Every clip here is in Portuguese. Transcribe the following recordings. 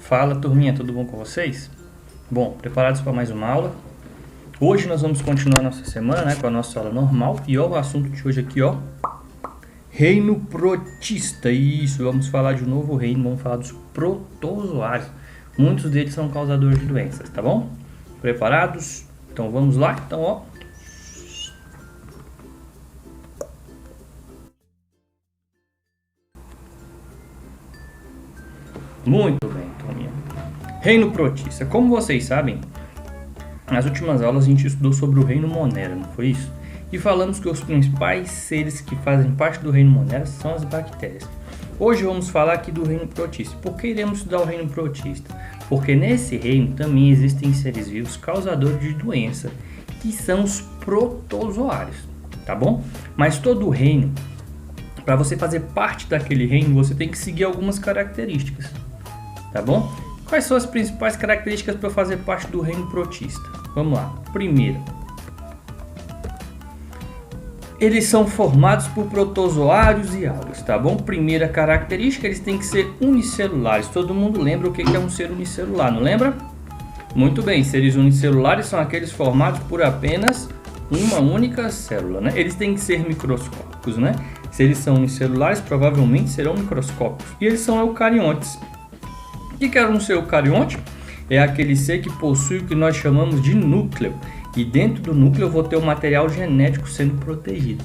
Fala turminha, tudo bom com vocês? Bom, preparados para mais uma aula? Hoje nós vamos continuar nossa semana, né, com a nossa aula normal. E ó, o assunto de hoje aqui, ó, reino protista. Isso, vamos falar de um novo reino, vamos falar dos protozoários. Muitos deles são causadores de doenças, tá bom? Preparados? Então vamos lá? Então, ó, muito bem, turminha. Reino protista. Como vocês sabem, nas últimas aulas a gente estudou sobre o reino Monera, não foi isso? E falamos que os principais seres que fazem parte do reino Monera são as bactérias. Hoje vamos falar aqui do reino protista. Por que iremos estudar o reino protista? Porque nesse reino também existem seres vivos causadores de doença, que são os protozoários, tá bom? Mas todo o reino, para você fazer parte daquele reino, você tem que seguir algumas características, tá bom? Quais são as principais características para fazer parte do reino protista? Vamos lá. Primeira, eles são formados por protozoários e algas, tá bom? Primeira característica, eles têm que ser unicelulares. Todo mundo lembra o que é um ser unicelular, não lembra? Muito bem, seres unicelulares são aqueles formados por apenas uma única célula, né? Eles têm que ser microscópicos, né? Se eles são unicelulares, provavelmente serão microscópicos. E eles são eucariontes. O que é um ser eucarionte? É aquele ser que possui o que nós chamamos de núcleo. E dentro do núcleo eu vou ter o material genético sendo protegido.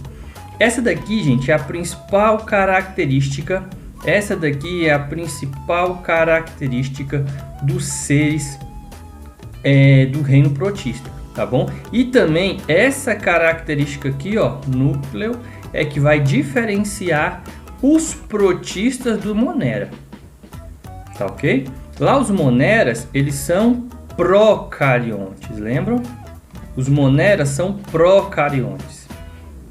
Essa daqui, gente, é a principal característica. Essa daqui é a principal característica dos seres do reino protista, tá bom? E também essa característica aqui, ó, núcleo, é que vai diferenciar os protistas do Monera. Tá ok? Lá os moneras, eles são procariontes, lembram? Os moneras são procariontes.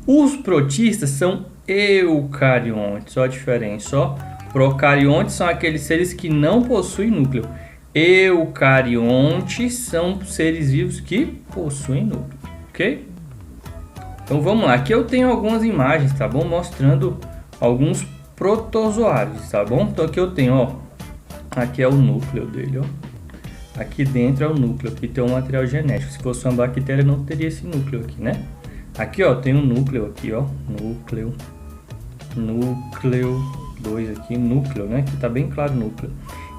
Os protistas são eucariontes, olha a diferença, ó. Procariontes são aqueles seres que não possuem núcleo. Eucariontes são seres vivos que possuem núcleo, ok? Então vamos lá, aqui eu tenho algumas imagens, tá bom? Mostrando alguns protozoários, tá bom? Então aqui eu tenho, ó, aqui é o núcleo dele, ó. Aqui dentro é o núcleo, aqui tem um material genético. Se fosse uma bactéria não teria esse núcleo aqui, né? Aqui, ó, tem um núcleo aqui, ó, núcleo, 2 aqui, núcleo, né? Aqui tá bem claro o núcleo.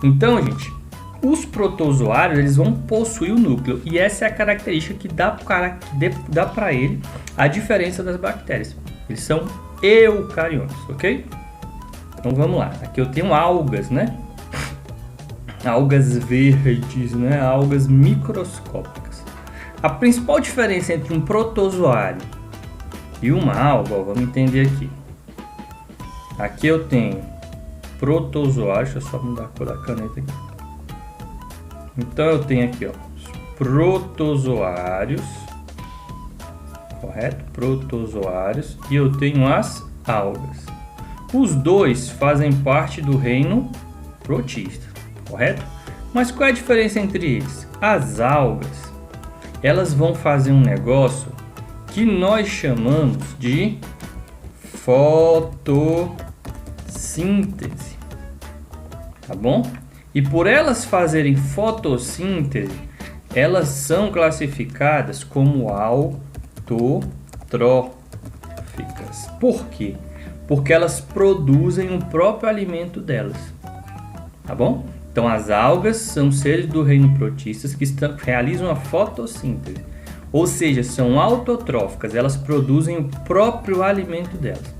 Então, gente, os protozoários, eles vão possuir o núcleo. E essa é a característica que dá para ele a diferença das bactérias. Eles são eucariontes, ok? Então vamos lá. Aqui eu tenho algas, né? Algas verdes, né? Algas microscópicas. A principal diferença entre um protozoário e uma alga, ó, vamos entender aqui. Aqui eu tenho protozoário, deixa eu só mudar a cor da caneta aqui. Então eu tenho aqui, ó, os protozoários, correto? Protozoários, e eu tenho as algas. Os dois fazem parte do reino protista, correto? Mas qual é a diferença entre eles? As algas, elas vão fazer um negócio que nós chamamos de fotossíntese, tá bom? E por elas fazerem fotossíntese, elas são classificadas como autotróficas. Por quê? Porque elas produzem o próprio alimento delas, tá bom? Então as algas são seres do reino protistas que realizam a fotossíntese, ou seja, são autotróficas, elas produzem o próprio alimento delas.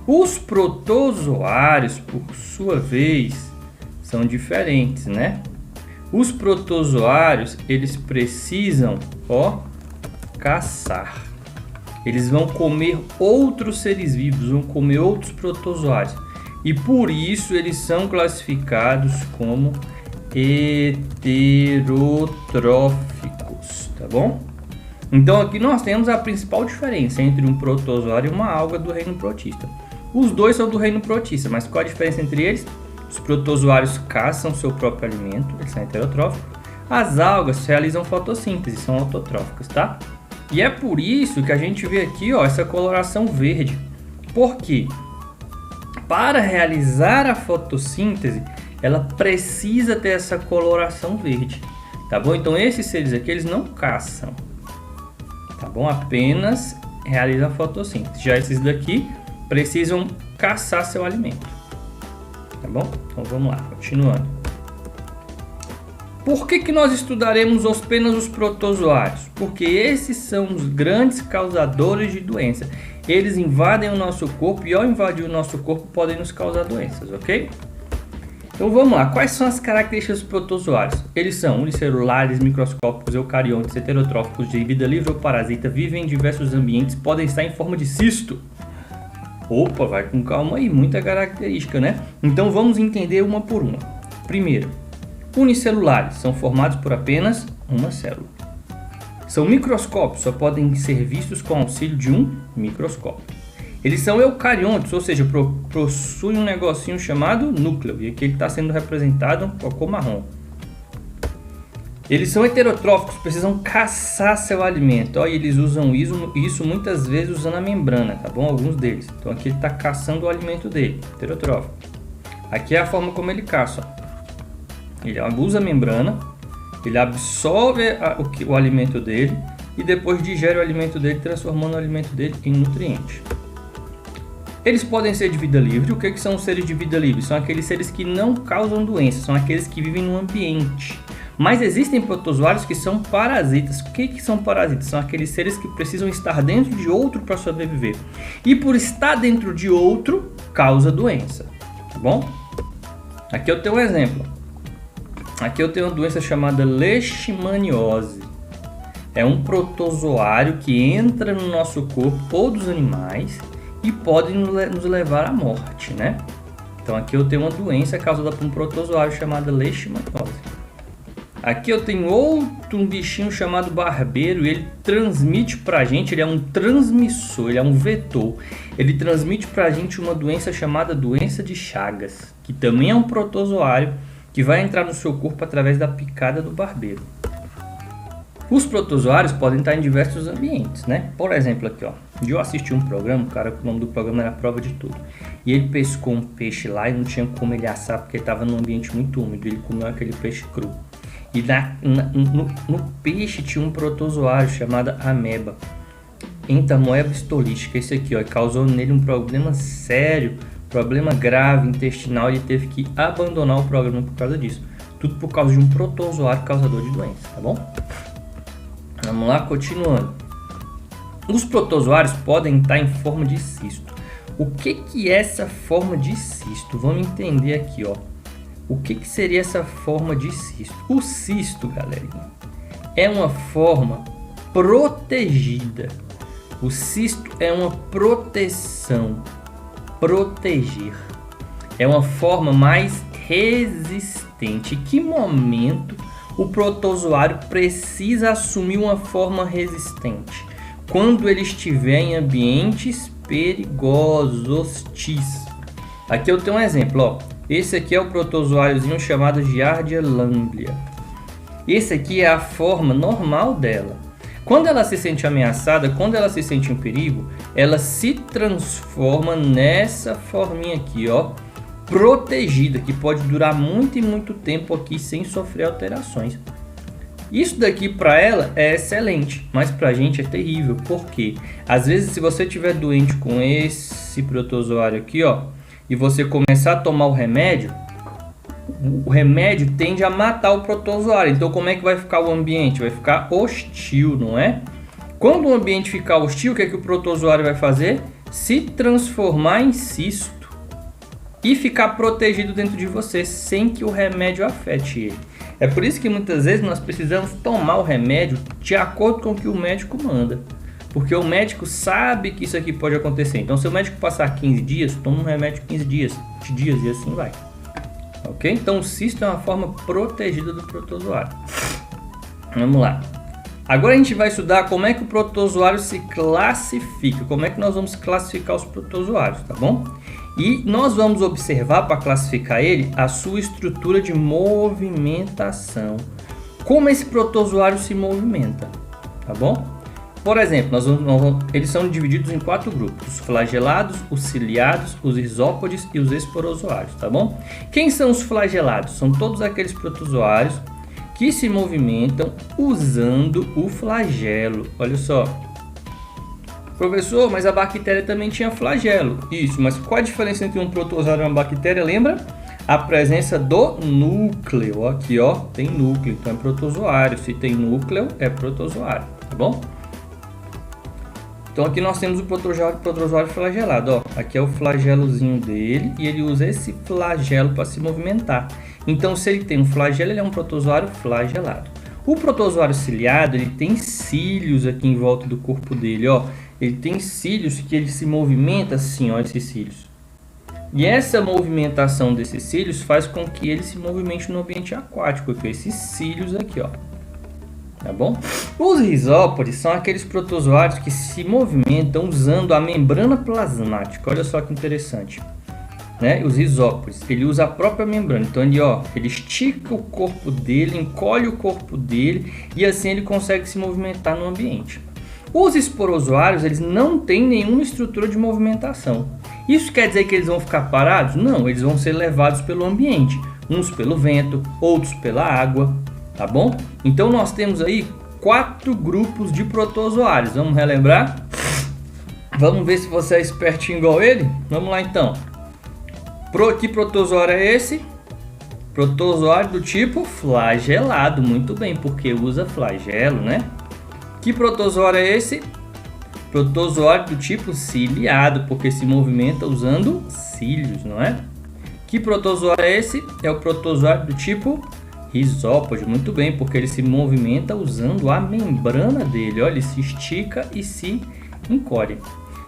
Os protozoários, por sua vez, são diferentes, né? Os protozoários, eles precisam, ó, caçar. Eles vão comer outros seres vivos, vão comer outros protozoários. E por isso eles são classificados como heterotróficos, tá bom? Então aqui nós temos a principal diferença entre um protozoário e uma alga do reino protista. Os dois são do reino protista, mas qual a diferença entre eles? Os protozoários caçam seu próprio alimento, eles são heterotróficos. As algas realizam fotossíntese, são autotróficas, tá? E é por isso que a gente vê aqui, ó, essa coloração verde. Por quê? Para realizar a fotossíntese, ela precisa ter essa coloração verde, tá bom? Então esses seres aqui, eles não caçam, tá bom? Apenas realizam a fotossíntese. Já esses daqui precisam caçar seu alimento, tá bom? Então vamos lá, continuando. Por que nós estudaremos apenas os protozoários? Porque esses são os grandes causadores de doença. Eles invadem o nosso corpo e ao invadir o nosso corpo podem nos causar doenças, ok? Então vamos lá, quais são as características dos protozoários? Eles são unicelulares, microscópicos, eucariontes, heterotróficos, de vida livre ou parasita, vivem em diversos ambientes, podem estar em forma de cisto. Opa, vai com calma aí, muita característica, né? Então vamos entender uma por uma. Primeiro, unicelulares, são formados por apenas uma célula. São microscópios, só podem ser vistos com auxílio de um microscópio. Eles são eucariontes, ou seja, possuem um negocinho chamado núcleo, e aqui ele está sendo representado com a cor marrom. Eles são heterotróficos, precisam caçar seu alimento, e eles usam isso muitas vezes usando a membrana, tá bom? Alguns deles. Então aqui ele está caçando o alimento dele, heterotrófico. Aqui é a forma como ele caça. Ele usa a membrana, ele absorve o alimento dele e depois digere o alimento dele, transformando o alimento dele em nutriente. Eles podem ser de vida livre. O que são os seres de vida livre? São aqueles seres que não causam doença, são aqueles que vivem no ambiente. Mas existem protozoários que são parasitas. O que são parasitas? São aqueles seres que precisam estar dentro de outro para sobreviver. E por estar dentro de outro, causa doença. Tá bom? Aqui eu tenho um exemplo. Aqui eu tenho uma doença chamada leishmaniose. É um protozoário que entra no nosso corpo ou dos animais e pode nos levar à morte, né? Então aqui eu tenho uma doença causada por um protozoário chamado leishmaniose. Aqui eu tenho um bichinho chamado barbeiro e ele transmite pra gente, ele é um transmissor, ele é um vetor. Ele transmite pra gente uma doença chamada doença de Chagas, que também é um protozoário que vai entrar no seu corpo através da picada do barbeiro. Os protozoários podem estar em diversos ambientes, né? Por exemplo, aqui, ó. Eu assisti um programa, o nome do programa era Prova de Tudo. E ele pescou um peixe lá e não tinha como ele assar porque estava num ambiente muito úmido. Ele comeu aquele peixe cru. E no peixe tinha um protozoário chamado ameba, Entamoeba stolística. Esse aqui, ó, causou nele um problema sério, problema grave intestinal. Ele teve que abandonar o programa por causa disso. Tudo por causa de um protozoário causador de doença, tá bom? Vamos lá, continuando. Os protozoários podem estar em forma de cisto. O que é essa forma de cisto? Vamos entender aqui, ó. O que seria essa forma de cisto? O cisto, galerinha, é uma forma protegida. O cisto é uma proteção, proteger. É uma forma mais resistente. Em que momento o protozoário precisa assumir uma forma resistente? Quando ele estiver em ambientes perigosos, hostis. Aqui eu tenho um exemplo, ó. Esse aqui é o protozoáriozinho chamado Giardia lamblia. Esse aqui é a forma normal dela. Quando ela se sente ameaçada, quando ela se sente em perigo, ela se transforma nessa forminha aqui, ó, protegida, que pode durar muito e muito tempo aqui sem sofrer alterações. Isso daqui para ela é excelente, mas para a gente é terrível. Por quê? Às vezes, se você estiver doente com esse protozoário aqui, ó, e você começar a tomar o remédio tende a matar o protozoário. Então como é que vai ficar o ambiente? Vai ficar hostil, não é? Quando o ambiente ficar hostil, o que é que o protozoário vai fazer? Se transformar em cisto e ficar protegido dentro de você sem que o remédio afete ele. É por isso que muitas vezes nós precisamos tomar o remédio de acordo com o que o médico manda. Porque o médico sabe que isso aqui pode acontecer. Então se o médico passar 15 dias, toma um remédio 15 dias, 20 dias e assim vai. Ok? Então o cisto é uma forma protegida do protozoário. Vamos lá. Agora a gente vai estudar como é que o protozoário se classifica. Como é que nós vamos classificar os protozoários, tá bom? E nós vamos observar, para classificar ele, a sua estrutura de movimentação. Como esse protozoário se movimenta, tá bom? Por exemplo, eles são divididos em 4 grupos: os flagelados, os ciliados, os isópodes e os esporozoários, tá bom? Quem são os flagelados? São todos aqueles protozoários que se movimentam usando o flagelo. Olha só. Professor, mas a bactéria também tinha flagelo. Isso, mas qual a diferença entre um protozoário e uma bactéria? Lembra? A presença do núcleo. Aqui, ó, tem núcleo, então é protozoário. Se tem núcleo, é protozoário, tá bom? Então aqui nós temos o protozoário flagelado, ó. Aqui é o flagelozinho dele e ele usa esse flagelo para se movimentar. Então se ele tem um flagelo, ele é um protozoário flagelado. O protozoário ciliado, ele tem cílios aqui em volta do corpo dele, ó. Ele tem cílios que ele se movimenta assim, ó, esses cílios. E essa movimentação desses cílios faz com que ele se movimente no ambiente aquático, com esses cílios aqui, ó. Tá bom? Os rizópodes são aqueles protozoários que se movimentam usando a membrana plasmática. Olha só que interessante, né? Os rizópodes, ele usa a própria membrana. Então ele estica o corpo dele, encolhe o corpo dele e assim ele consegue se movimentar no ambiente. Os esporozoários, eles não têm nenhuma estrutura de movimentação. Isso quer dizer que eles vão ficar parados? Não, eles vão ser levados pelo ambiente, uns pelo vento, outros pela água. Tá bom? Então nós temos aí 4 grupos de protozoários. Vamos relembrar? Vamos ver se você é espertinho igual ele? Vamos lá então. Que protozoário é esse? Protozoário do tipo flagelado. Muito bem, porque usa flagelo, né? Que protozoário é esse? Protozoário do tipo ciliado, porque se movimenta usando cílios, não é? Que protozoário é esse? É o protozoário do tipo rizópode, muito bem, porque ele se movimenta usando a membrana dele. Olha, ele se estica e se encolhe.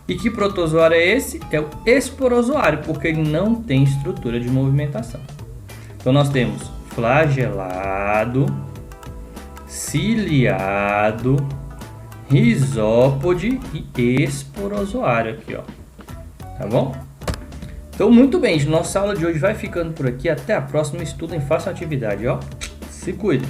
E que protozoário é esse? É o esporozoário, porque ele não tem estrutura de movimentação. Então nós temos flagelado, ciliado, rizópode e esporozoário aqui, ó. Tá bom? Então, muito bem, nossa aula de hoje vai ficando por aqui. Até a próxima. Estudem, façam atividade, ó. Se cuidem.